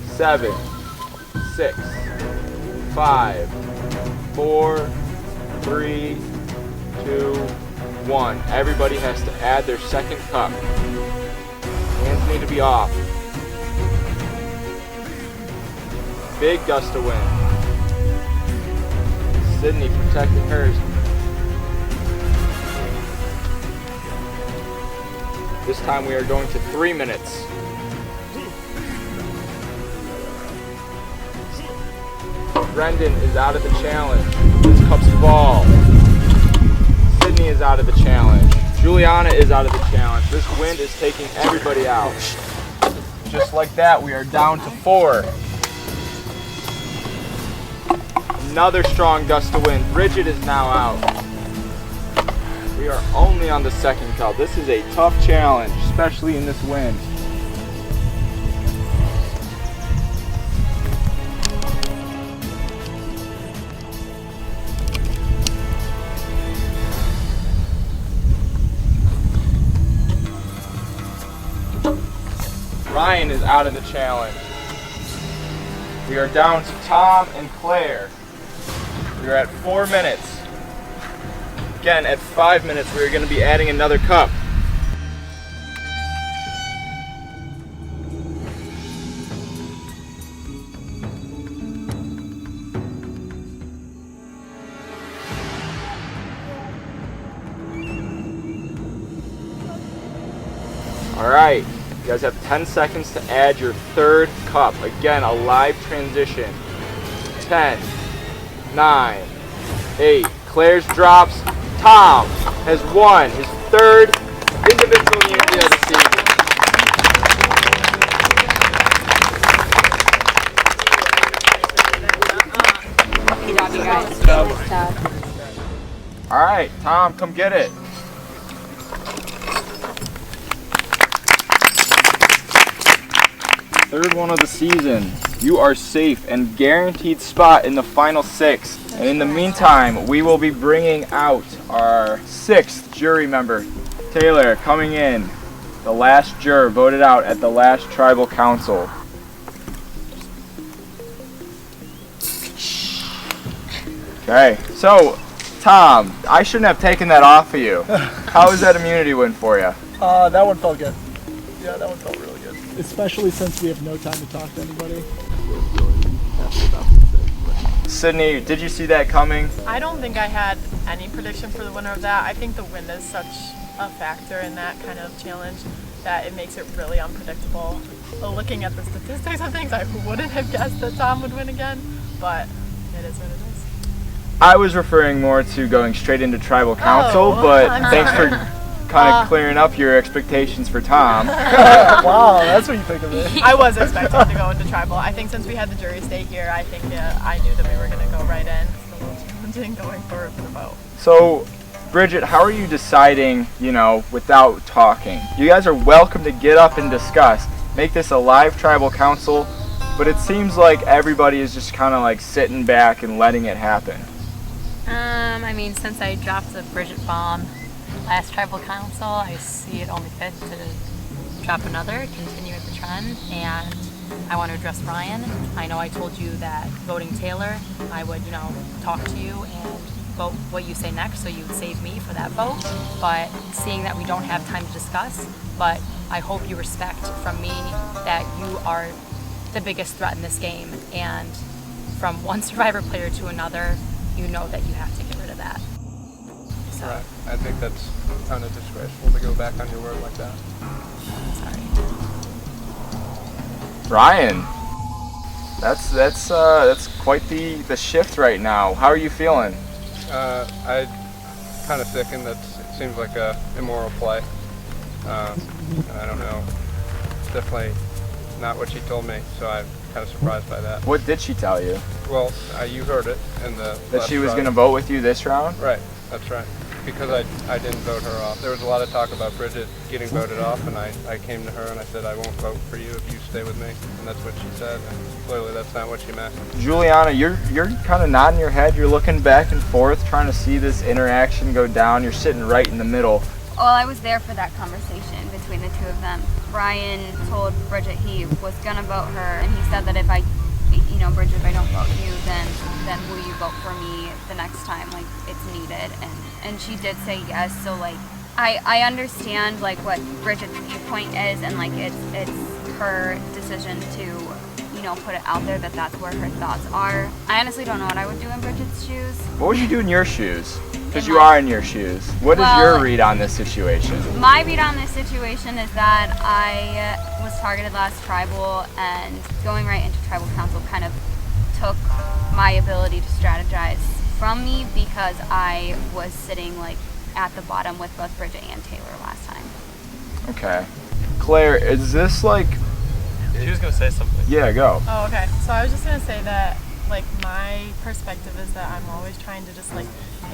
7, 6, 5, 4, 3, 2, 1. Everybody has to add their second cup. Hands need to be off. Big gust of wind. Sydney protecting hers. This time we are going to 3 minutes. Brendan is out of the challenge. His cups fall. Sydney is out of the challenge. Juliana is out of the challenge. This wind is taking everybody out. Just like that, we are down to 4. Another strong gust of wind. Bridget is now out. We are only on the second cup. This is a tough challenge, especially in this wind. Ryan is out of the challenge. We are down to Tom and Claire. We are at 4 minutes. Again, at 5 minutes, we are going to be adding another cup. All right, you guys have 10 seconds to add your third cup. Again, a live transition. 10, 9, 8. Claire's drops. Tom has won his third individual immunity of the season. All right, Tom, come get it. Third one of the season. You are safe and guaranteed spot in the final 6. And in the meantime, we will be bringing out our 6th jury member, Taylor, coming in. The last juror voted out at the last tribal council. Okay, so Tom, I shouldn't have taken that off of you. How was that immunity win for you? That one felt good. Yeah, that one felt really good. Especially since we have no time to talk to anybody. Sydney, did you see that coming? I don't think I had any prediction for the winner of that. I think the wind is such a factor in that kind of challenge that it makes it really unpredictable. Looking at the statistics and things, I wouldn't have guessed that Tom would win again, but it is what it is. I was referring more to going straight into tribal council, but thanks for kind of clearing up your expectations for Tom. Wow, that's what you think of it. I was expecting to go into tribal. I think since we had the jury stay here, I think I knew that we were going to go right in. It's a little challenging going forward for the vote. So, Bridget, how are you deciding, without talking? You guys are welcome to get up and discuss. Make this a live tribal council, but it seems like everybody is just kind of like sitting back and letting it happen. I mean, since I dropped the Bridget bomb last tribal council, I see it only fit to drop another, continue with the trend, and I want to address Ryan. I know I told you that voting Taylor, I would, talk to you and vote what you say next, so you would save me for that vote. But seeing that we don't have time to discuss, but I hope you respect from me that you are the biggest threat in this game, and from one Survivor player to another, you know that you have to get rid of that. So. Right. I think that's kind of disgraceful to go back on your word like that. Sorry. Ryan, that's quite the shift right now. How are you feeling? I kind of thinking that it seems like a immoral play. I don't know. It's definitely not what she told me, so I'm kind of surprised by that. What did she tell you? Well, you heard it in the that she was going to vote with you this round? Right, that's right. Because I didn't vote her off. There was a lot of talk about Bridget getting voted off, and I came to her and I said, I won't vote for you if you stay with me. And that's what she said, and clearly that's not what she meant. Juliana, you're kind of nodding your head. You're looking back and forth, trying to see this interaction go down. You're sitting right in the middle. Well, I was there for that conversation between the two of them. Brian told Bridget he was gonna vote her, and he said that if Bridget, if I don't vote you, then will you vote for me the next time, like, it's needed? And she did say yes, so, like, I understand, like, what Bridget's viewpoint is, and, like, it's her decision to, put it out there that that's where her thoughts are. I honestly don't know what I would do in Bridget's shoes. What would you do in your shoes? Because you are in your shoes. What is your read on this situation? My read on this situation is that I was targeted last tribal, and going right into tribal council kind of took my ability to strategize from me because I was sitting like at the bottom with both Bridget and Taylor last time. Okay. Claire, is this like... She was going to say something. Yeah, go. Oh, okay. So I was just going to say that, like, my perspective is that I'm always trying to just, like,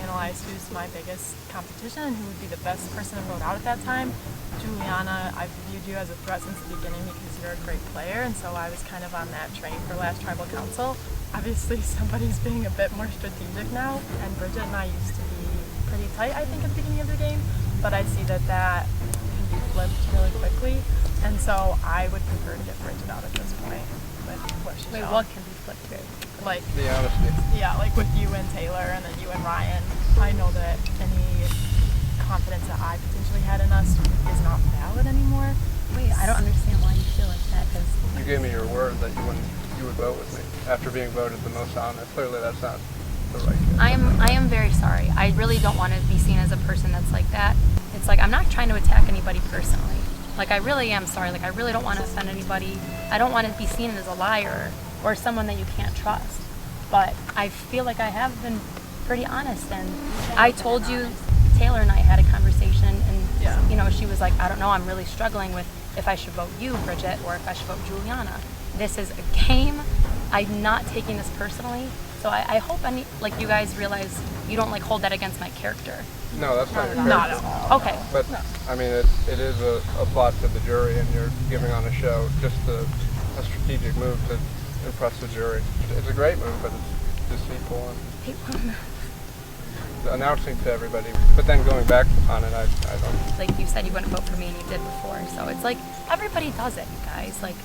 analyze who's my biggest competition and who would be the best person to vote out at that time. Juliana, I've viewed you as a threat since the beginning because you're a great player, and so I was kind of on that train for last tribal council. Obviously, somebody's being a bit more strategic now, and Bridget and I used to be pretty tight, I think, at the beginning of the game, but I see that that can be flipped really quickly. And so I would prefer to get Bridget out at this point with what she's Wait, shown. what can be flipped here? Like, The honesty. yeah, like with you and Taylor and then you and Ryan. I know that any confidence that I potentially had in us is not valid anymore. Wait, I don't understand why you feel like that, because You gave me your word that you would vote with me after being voted the most honest. Clearly that's not the right thing. I am very sorry. I really don't want to be seen as a person that's like that. It's like, I'm not trying to attack anybody personally. Like, I really am sorry. Like, I really don't want to offend anybody. I don't want to be seen as a liar or someone that you can't trust. But I feel like I have been pretty honest. And I told you, Taylor and I had a conversation, and you know, she was like, I don't know, I'm really struggling with if I should vote you, Bridget, or if I should vote Juliana. This is a game. I'm not taking this personally. So I hope you guys realize you don't like hold that against my character. No, that's not your Not character. at all. Okay. But, I mean, it is a plot to the jury, and you're giving on a show, just a strategic move to impress the jury. It's a great move, but it's deceitful and announcing to everybody. But then going back on it, I don't... Like you said, you wouldn't vote for me, and you did before. So it's like, everybody does it, you guys. Like,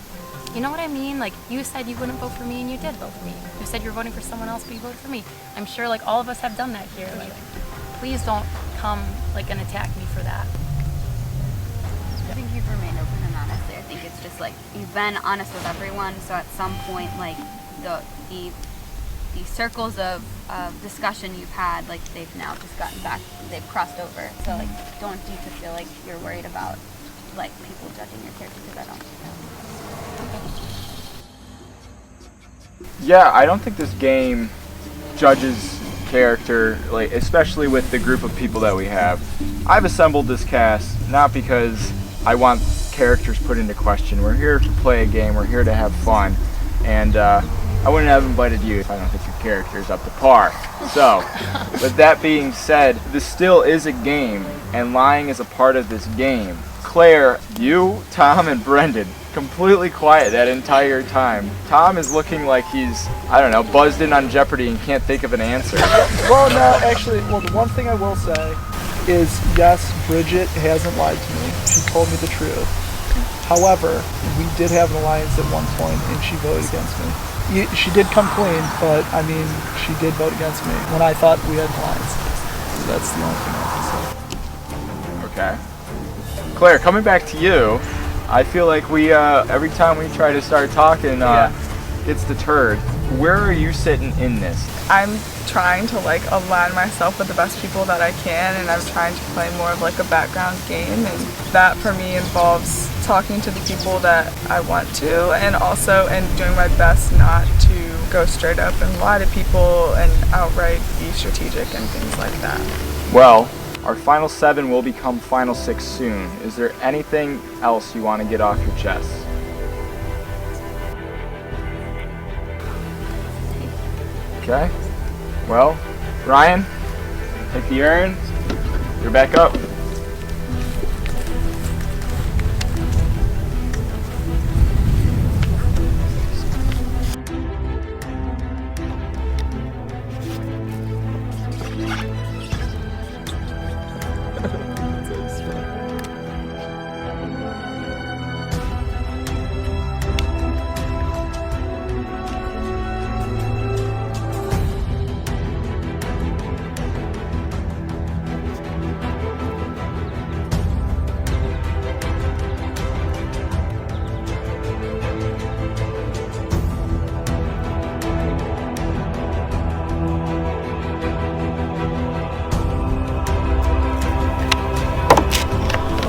you know what I mean? Like, you said you wouldn't vote for me, and you did vote for me. You said you were voting for someone else, but you voted for me. I'm sure, like, all of us have done that here. Like, please don't come, like, and attack me for that. I think you've remained open and honest there. I think it's just like you've been honest with everyone, so at some point, like the circles of discussion you've had, like they've now just gotten back, they've crossed over. So like, don't you to feel like you're worried about like people judging your character, because I don't. Yeah, I don't think this game judges character, like especially with the group of people that we have. I've assembled this cast not because I want characters put into question. We're here to play a game, we're here to have fun, and I wouldn't have invited you if I don't think your character's up to par. So, with that being said, this still is a game, and lying is a part of this game. Claire, you, Tom, and Brendan, completely quiet that entire time. Tom is looking like he's, I don't know, buzzed in on Jeopardy and can't think of an answer. Well, no, actually, the one thing I will say is, yes, Bridget hasn't lied to me. She told me the truth. However, we did have an alliance at one point, and she voted against me. She did come clean, but, I mean, she did vote against me when I thought we had an alliance. So that's the only thing I can say. Okay. Claire, coming back to you, I feel like we, every time we try to start talking, it's deterred. Where are you sitting in this? I'm trying to like align myself with the best people that I can, and I'm trying to play more of like a background game, and that for me involves talking to the people that I want to, and also doing my best not to go straight up and lie to people and outright be strategic and things like that. Well, our final 7 will become final 6 soon. Is there anything else you want to get off your chest? Okay. Well, Ryan, take the urn. You're back up.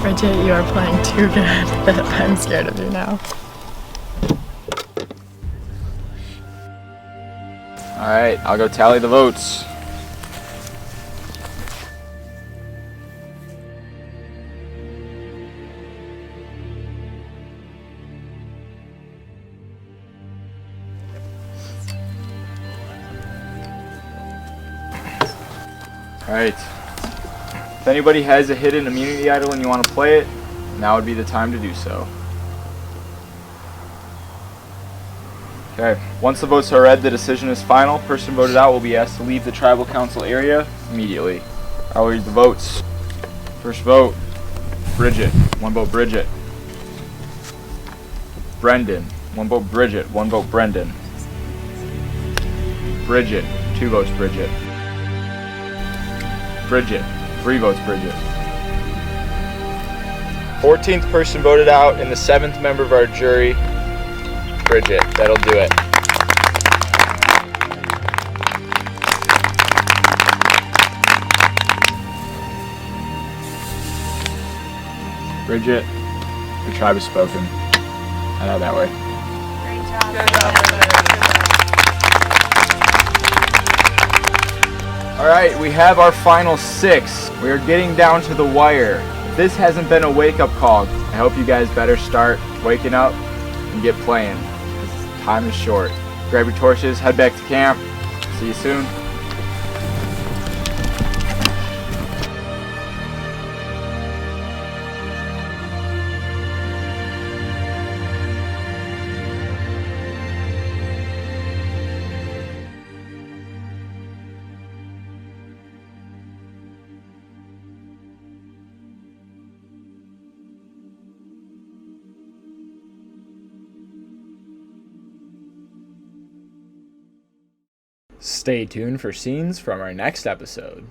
Bridget, you are playing too good that I'm scared of you now. Alright, I'll go tally the votes. Alright. If anybody has a hidden immunity idol and you want to play it, now would be the time to do so. Okay, once the votes are read, the decision is final. Person voted out will be asked to leave the tribal council area immediately. I'll read the votes. First vote, Bridget. 1 vote, Bridget. Brendan. 1 vote, Bridget. 1 vote, Brendan. Bridget. 2 votes, Bridget. Bridget. 3 votes, Bridget. 14th person voted out, and the 7th member of our jury, Bridget. That'll do it. Bridget, the tribe has spoken. I know that way. Great job. Alright, we have our final 6. We are getting down to the wire. If this hasn't been a wake-up call, I hope you guys better start waking up and get playing. Time is short. Grab your torches, head back to camp. See you soon. Stay tuned for scenes from our next episode.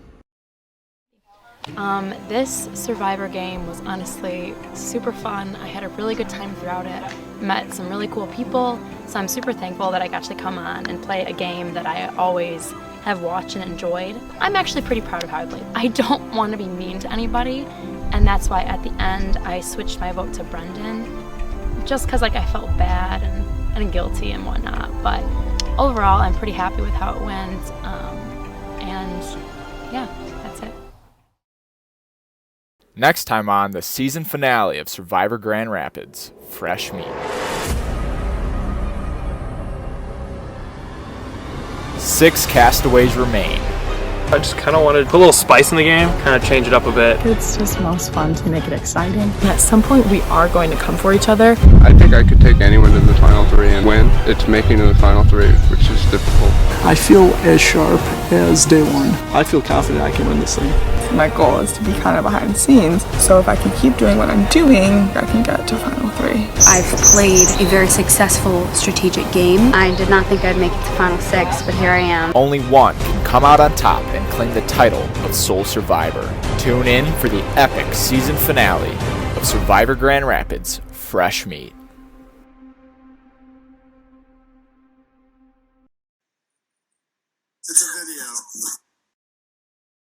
This Survivor game was honestly super fun. I had a really good time throughout it. Met some really cool people, so I'm super thankful that I got to come on and play a game that I always have watched and enjoyed. I'm actually pretty proud of how I played. I don't want to be mean to anybody, and that's why at the end I switched my vote to Brendan, just because I felt bad and guilty and whatnot. But overall, I'm pretty happy with how it went, and yeah, that's it. Next time on the season finale of Survivor Grand Rapids, Fresh Meat. 6 castaways remain. I just kind of wanted to put a little spice in the game, kind of change it up a bit. It's just most fun to make it exciting. And at some point, we are going to come for each other. I think I could take anyone to the final 3 and win. It's making to the final 3, which is difficult. I feel as sharp as day one. I feel confident I can win this thing. My goal is to be kind of behind the scenes, so if I can keep doing what I'm doing, I can get to final 3. I've played a very successful strategic game. I did not think I'd make it to final 6, but here I am. Only one can come out on top and claim the title of sole survivor. Tune in for the epic season finale of Survivor Grand Rapids, Fresh Meat.